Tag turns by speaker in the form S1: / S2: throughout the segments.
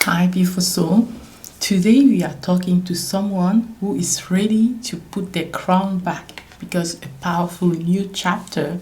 S1: Hi, beautiful soul. Today we are talking to someone who is ready to put their crown back because a powerful new chapter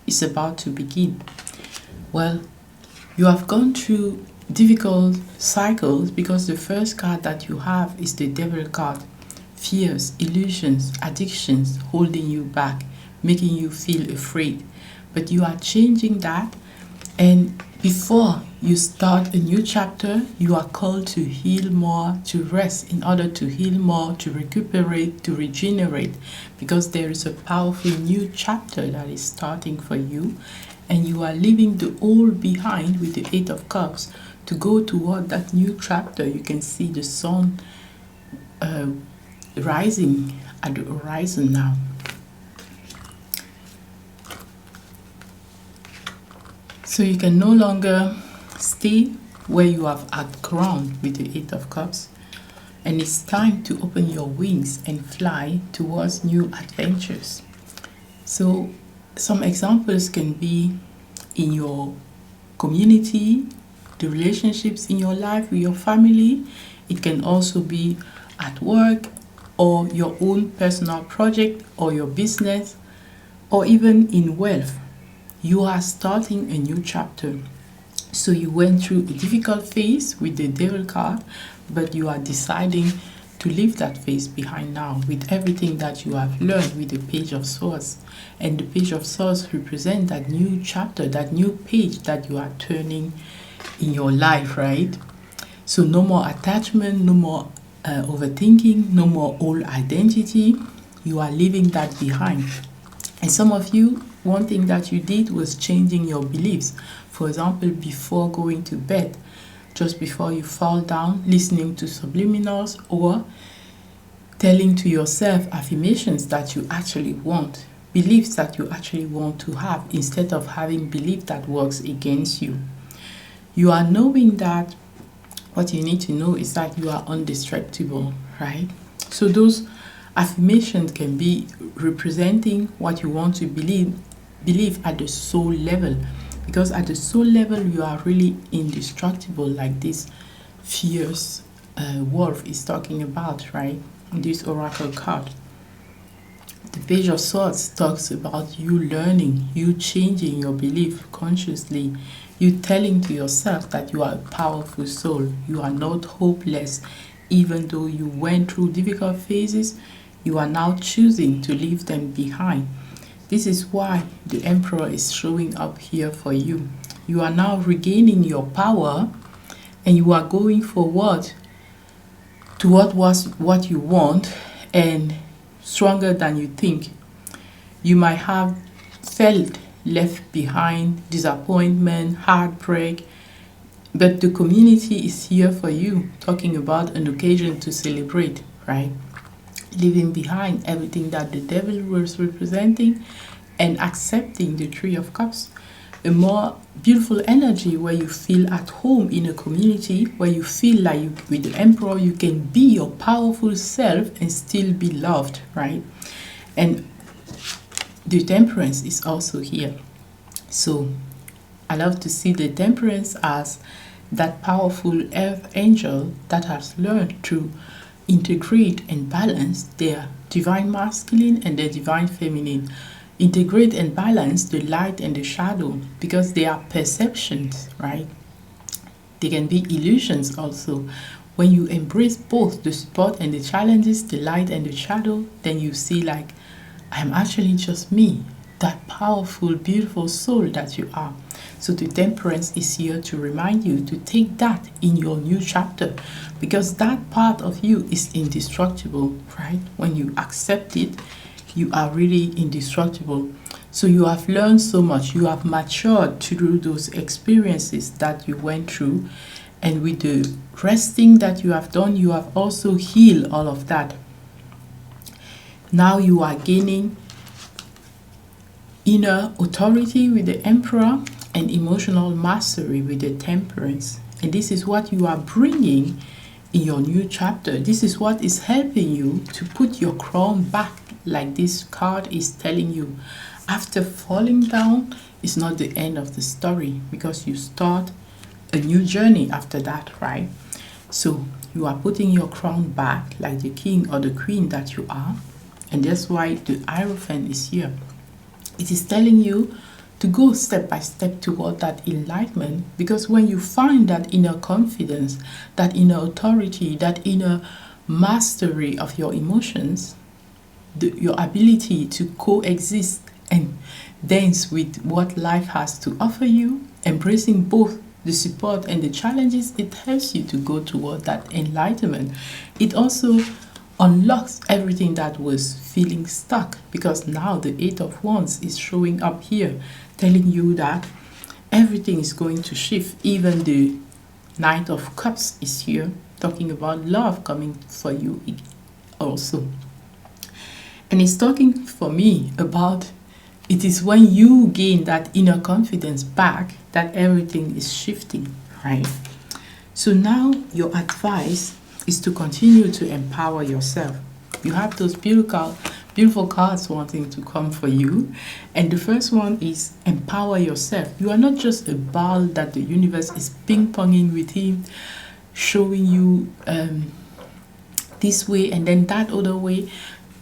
S1: is about to begin. Well, you have gone through difficult cycles because the first card that you have is the devil card. Fears, illusions, addictions holding you back, making you feel afraid. But you are changing that, and before you start a new chapter, you are called to heal more, to rest in order to heal more, to recuperate, to regenerate, because there is a powerful new chapter that is starting for you, and you are leaving the old behind with the Eight of Cups to go toward that new chapter. You can see the sun rising at the horizon now. So you can no longer stay where you have outgrown with the Eight of Cups, and it's time to open your wings and fly towards new adventures. So some examples can be in your community, the relationships in your life with your family. It can also be at work or your own personal project or your business, or even in wealth. You are starting a new chapter. So you went through a difficult phase with the devil card, but you are deciding to leave that phase behind now with everything that you have learned with the Page of Swords. And the Page of Swords represent that new chapter, that new page that you are turning in your life, right? So no more attachment, no more overthinking, no more old identity. You are leaving that behind. And some of you, one thing that you did was changing your beliefs. For example, before going to bed, just before you fall down, listening to subliminals or telling to yourself affirmations that you actually want, beliefs that you actually want to have, instead of having belief that works against you. You are knowing that what you need to know is that you are indestructible, right? So those affirmations can be representing what you want to believe at the soul level, because at the soul level you are really indestructible, like this fierce wolf is talking about, right? This oracle card. The Page of Swords talks about you learning, you changing your belief consciously, you telling to yourself that you are a powerful soul, you are not hopeless. Even though you went through difficult phases, you are now choosing to leave them behind. This is why the Emperor is showing up here for you. You are now regaining your power, and you are going forward to what you want, and stronger than you think. You might have felt left behind, disappointment, heartbreak, but the community is here for you, talking about an occasion to celebrate, right? Leaving behind everything that the devil was representing and accepting the Three of Cups. A more beautiful energy where you feel at home in a community, where you feel like with the Emperor you can be your powerful self and still be loved, right? And the Temperance is also here. So I love to see the Temperance as that powerful earth angel that has learned to integrate and balance their divine masculine and their divine feminine. Integrate and balance the light and the shadow, because they are perceptions, right? They can be illusions also. When you embrace both the support and the challenges, the light and the shadow, then you see like, I'm actually just me, that powerful, beautiful soul that you are. So the Temperance is here to remind you to take that in your new chapter, because that part of you is indestructible, right? When you accept it, you are really indestructible. So you have learned so much, you have matured through those experiences that you went through, and with the resting that you have done, you have also healed all of that. Now you are gaining inner authority with the Emperor and emotional mastery with the Temperance. And this is what you are bringing in your new chapter. This is what is helping you to put your crown back, like this card is telling you. After falling down, it's not the end of the story, because you start a new journey after that, right? So you are putting your crown back like the king or the queen that you are. And that's why the Hierophant is here. It is telling you to go step by step toward that enlightenment, because when you find that inner confidence, that inner authority, that inner mastery of your emotions, your ability to coexist and dance with what life has to offer you, embracing both the support and the challenges, it helps you to go toward that enlightenment. It also unlocks everything that was feeling stuck, because now the Eight of Wands is showing up here, telling you that everything is going to shift. Even the Knight of Cups is here, talking about love coming for you also. And it's talking for me about it is when you gain that inner confidence back that everything is shifting, right? So now your advice is to continue to empower yourself. You have those beautiful cards wanting to come for you. And the first one is empower yourself. You are not just a ball that the universe is ping-ponging with him, showing you this way and then that other way.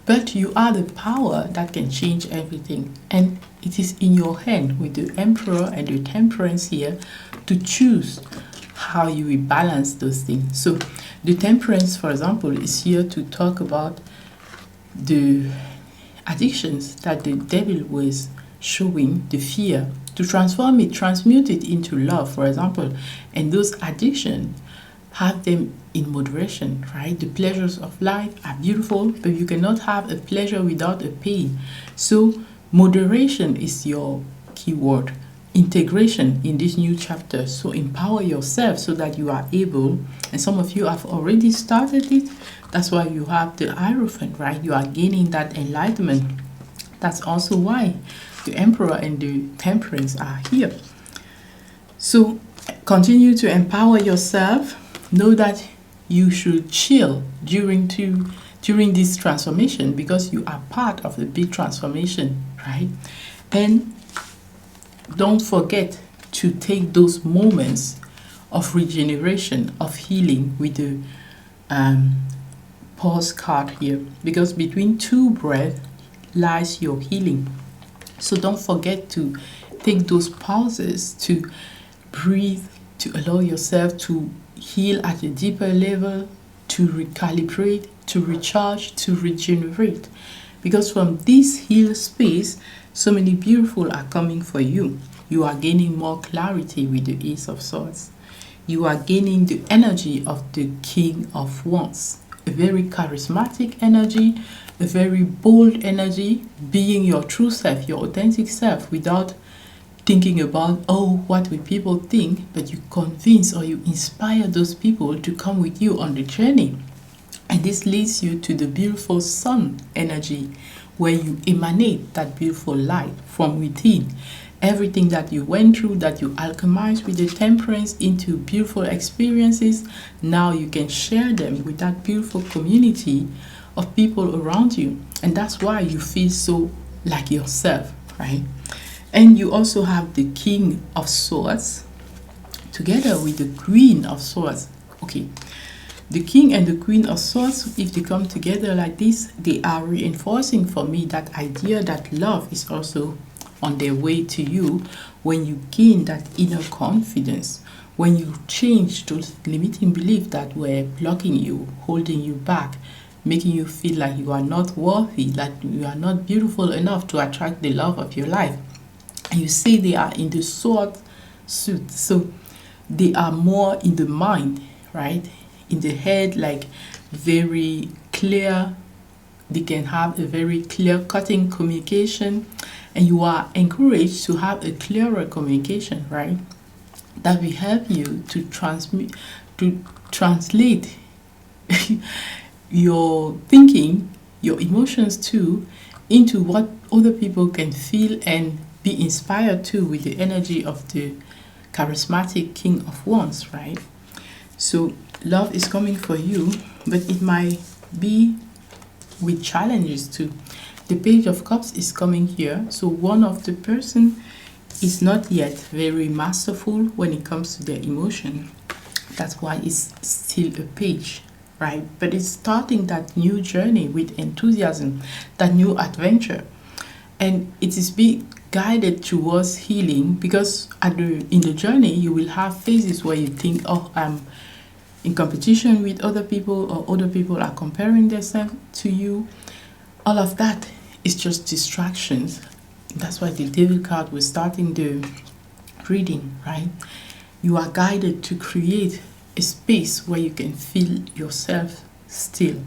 S1: But you are the power that can change everything. And it is in your hand with the Emperor and the Temperance here to choose how you will balance those things. So the Temperance, for example, is here to talk about the addictions that the devil was showing, the fear, to transform it, transmute it into love, for example. And those addictions, have them in moderation, right? The pleasures of life are beautiful, but you cannot have a pleasure without a pain. So moderation is your keyword. Integration in this new chapter. So empower yourself so that you are able, and some of you have already started it. That's why you have the Hierophant, right? You are gaining that enlightenment. That's also why the Emperor and the Temperance are here. So continue to empower yourself. Know that you should chill during this transformation, because you are part of the big transformation, right? And don't forget to take those moments of regeneration, of healing with the pause card here, because between two breaths lies your healing. So don't forget to take those pauses to breathe, to allow yourself to heal at a deeper level, to recalibrate, to recharge, to regenerate. Because from this heal space, so many beautiful are coming for you. You are gaining more clarity with the Ace of Swords. You are gaining the energy of the King of Wands. A very charismatic energy, a very bold energy, being your true self, your authentic self, without thinking about, oh, what will people think, but you convince or you inspire those people to come with you on the journey. And this leads you to the beautiful sun energy, where you emanate that beautiful light from within. Everything that you went through, that you alchemized with the Temperance into beautiful experiences, now you can share them with that beautiful community of people around you. And that's why you feel so like yourself, right? And you also have the King of Swords together with the Queen of Swords. Okay, the King and the Queen of Swords, if they come together like this, they are reinforcing for me that idea that love is also on their way to you when you gain that inner confidence, when you change those limiting beliefs that were blocking you, holding you back, making you feel like you are not worthy, that you are not beautiful enough to attract the love of your life. And you see they are in the sword suit, so they are more in the mind, right? In the head, like very clear. They can have a very clear-cutting communication, and you are encouraged to have a clearer communication, right? That will help you to translate your thinking, your emotions too, into what other people can feel and be inspired too, with the energy of the charismatic King of Wands, right? So love is coming for you, but it might be with challenges too. The Page of Cups is coming here, so one of the person is not yet very masterful when it comes to their emotion. That's why it's still a page, right? But it's starting that new journey with enthusiasm, that new adventure. And it is being guided towards healing, because in the journey you will have phases where you think, oh, I'm in competition with other people, or other people are comparing themselves to you. All of that is just distractions. That's why the devil card was starting the reading, right? You are guided to create a space where you can feel yourself still,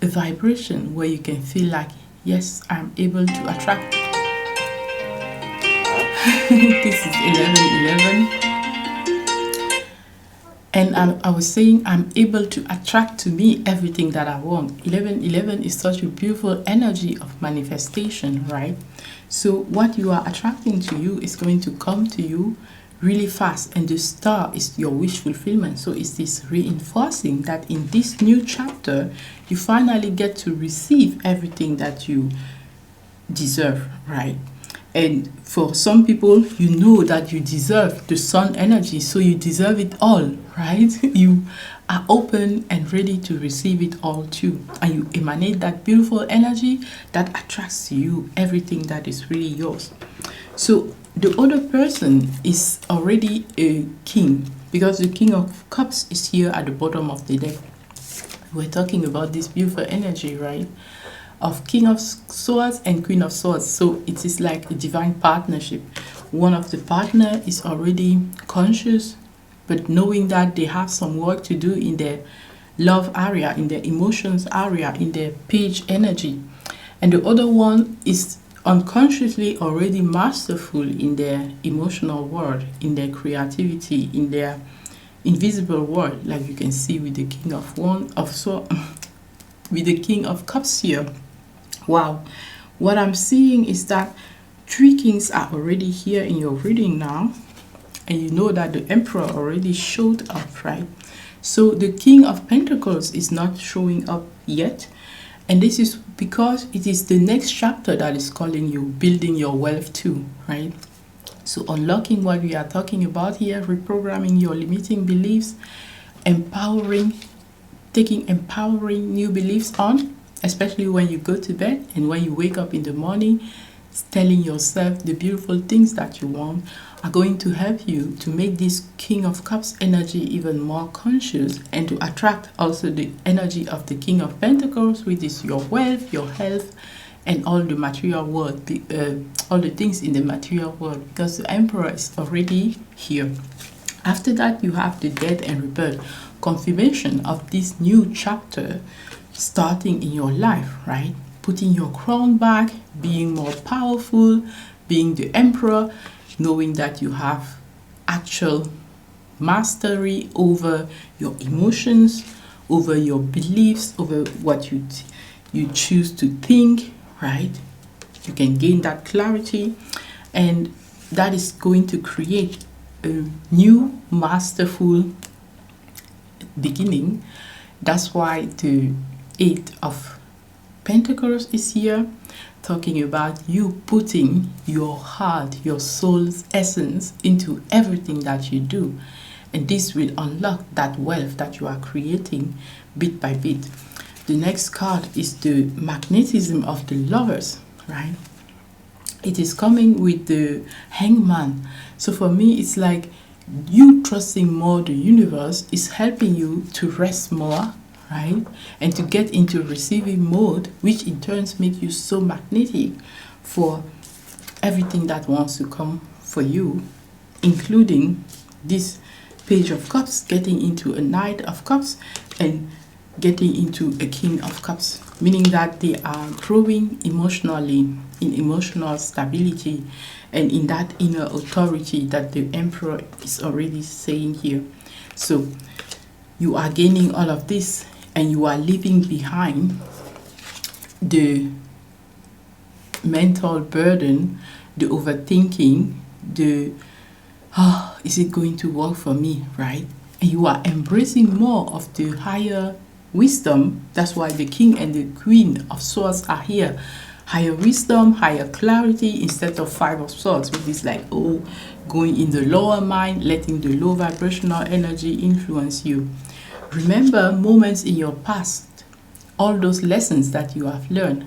S1: a vibration where you can feel like, yes, I'm able to attract. This is 1111. And I was saying I'm able to attract to me everything that I want. 1111 is such a beautiful energy of manifestation, right? So what you are attracting to you is going to come to you really fast, and the star is your wish fulfillment. So it's this reinforcing that in this new chapter you finally get to receive everything that you deserve, right? And for some people, you know that you deserve the sun energy, so you deserve it all, right? You are open and ready to receive it all too, and you emanate that beautiful energy that attracts to you everything that is really yours. So the other person is already a king, because the King of Cups is here at the bottom of the deck. We're talking about this beautiful energy, right, of King of Swords and Queen of Swords. So it is like a divine partnership. One of the partner is already conscious, but knowing that they have some work to do in their love area, in their emotions area, in their page energy. And the other one is unconsciously already masterful in their emotional world, in their creativity, in their invisible world, like you can see with the King of with the King of Cups here. Wow, what I'm seeing is that 3 kings are already here in your reading now, and you know that the Emperor already showed up, right? So the King of Pentacles is not showing up yet, and this is because it is the next chapter that is calling you, building your wealth too, right? So unlocking what we are talking about here, reprogramming your limiting beliefs, taking empowering new beliefs on, especially when you go to bed and when you wake up in the morning, telling yourself the beautiful things that you want, are going to help you to make this King of Cups energy even more conscious, and to attract also the energy of the King of Pentacles, which is your wealth, your health, and all the material world, all the things in the material world, because the Emperor is already here. After that, you have the Death and Rebirth, confirmation of this new chapter starting in your life, right? Putting your crown back, being more powerful, being the Emperor, knowing that you have actual mastery over your emotions, over your beliefs, over what you choose to think, right? You can gain that clarity, and that is going to create a new masterful beginning. That's why the 8 of Pentacles is here, talking about you putting your heart, your soul's essence into everything that you do, and this will unlock that wealth that you are creating bit by bit. The next card is the magnetism of the Lovers, right? It is coming with the Hangman. So for me, it's like you trusting more the universe is helping you to rest more, right? And to get into receiving mode, which in turn makes you so magnetic for everything that wants to come for you, including this Page of Cups, getting into a Knight of Cups, and getting into a King of Cups, meaning that they are growing emotionally, in emotional stability, and in that inner authority that the Emperor is already saying here. So you are gaining all of this, and you are leaving behind the mental burden, the overthinking, the is it going to work for me, right? And you are embracing more of the higher wisdom. That's why the King and the Queen of Swords are here, higher wisdom, higher clarity, instead of Five of Swords, which is like, oh, going in the lower mind, letting the low vibrational energy influence you. Remember moments in your past, all those lessons that you have learned,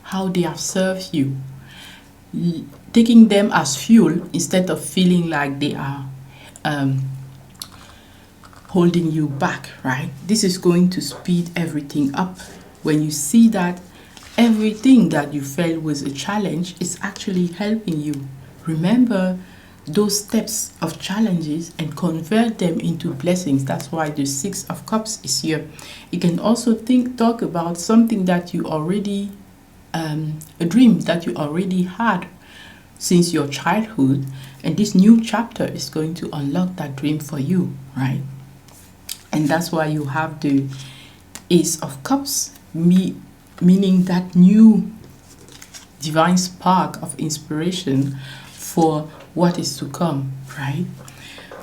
S1: how they have served you, taking them as fuel instead of feeling like they are holding you back, right? This is going to speed everything up. When you see that everything that you felt was a challenge is actually helping you, remember those steps of challenges and convert them into blessings. That's why the Six of Cups is here. You can also talk about something that you already, a dream that you already had since your childhood, and this new chapter is going to unlock that dream for you, right? And that's why you have the Ace of Cups, meaning that new divine spark of inspiration for what is to come, right?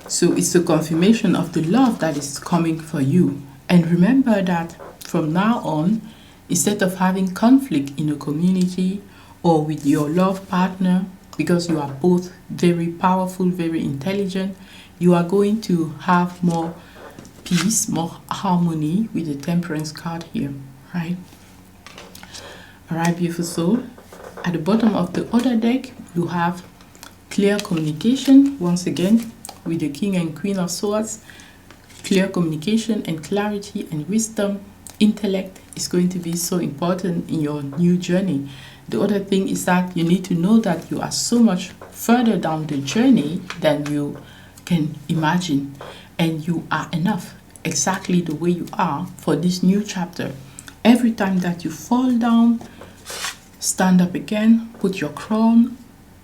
S1: So it's a confirmation of the love that is coming for you. And remember that from now on, instead of having conflict in a community or with your love partner, because you are both very powerful, very intelligent, you are going to have more peace, more harmony with the Temperance card here, right? All right, beautiful soul. At the bottom of the other deck, you have clear communication, once again, with the King and Queen of Swords. Clear communication and clarity and wisdom, intellect is going to be so important in your new journey. The other thing is that you need to know that you are so much further down the journey than you can imagine, and you are enough exactly the way you are for this new chapter. Every time that you fall down, stand up again, put your crown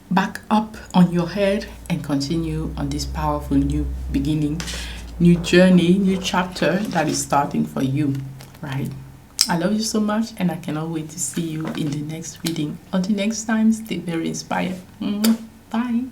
S1: back up on your head, and continue on this powerful new beginning, new journey, new chapter that is starting for you, right? I love you so much, and I cannot wait to see you in the next reading. Until next time, stay very inspired. Bye.